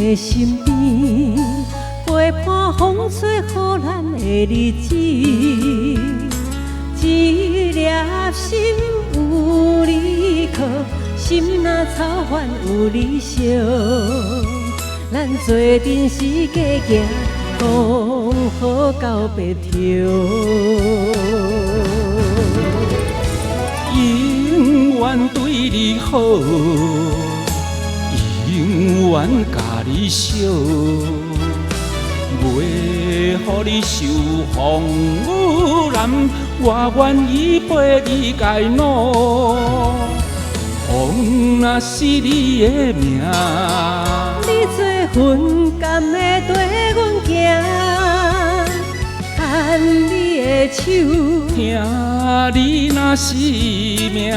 的身边，陪伴风吹予咱的日子。一粒心有你靠，心若草原有你烧，咱做阵时加行，讲好到白头。永远对你好，永远甲你烧，袂予你受风雨染。我愿意陪你改路，风若是你的命。你做云甘的跟阮行，牵你的手，听你若是命。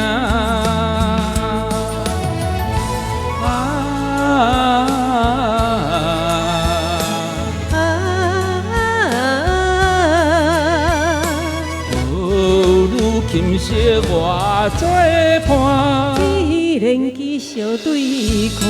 琴瑟我做伴，依然继续对看。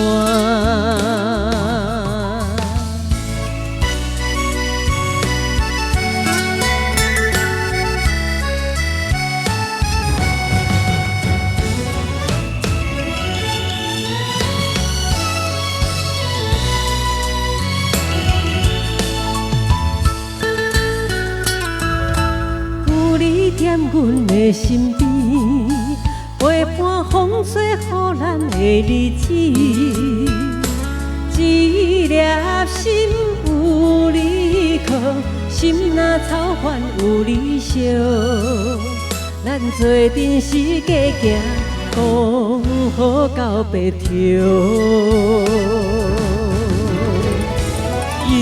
踮阮的身边，陪伴风吹予咱的日子。一粒心有你靠，心若草原有你烧。咱做阵时加行，讲好到白头。永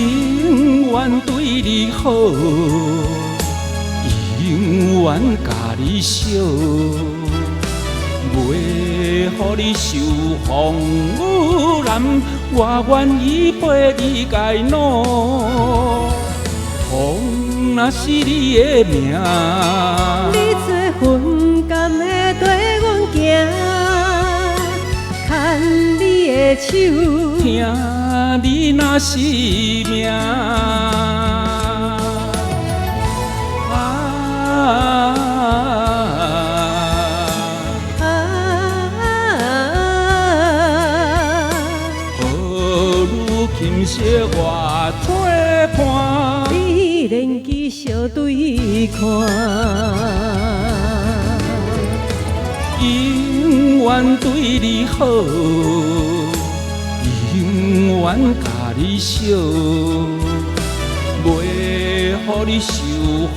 远对你好。永远甲你烧，袂予你受风雨染。我愿意陪你改路，风若是你的命。你做云甘的跟阮行，牵你的手，听你若是命。琴瑟我做伴，依然继续对看。永远对你好，永远甲你烧，袂予你受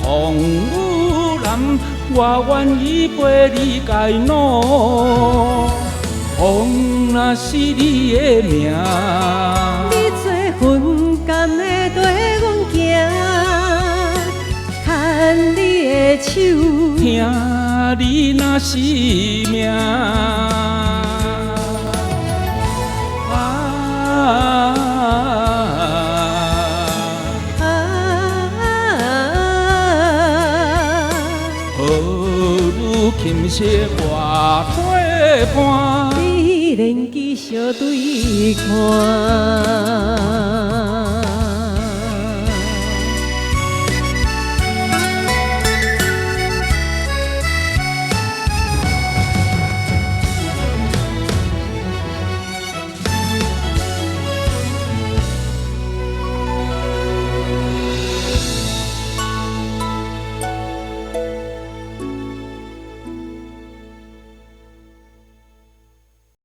风雨染。我愿意陪你改路，风若是你的命。云甘的跟阮行，牵你的手，听你若是命。琴瑟我做伴，依然继续对看。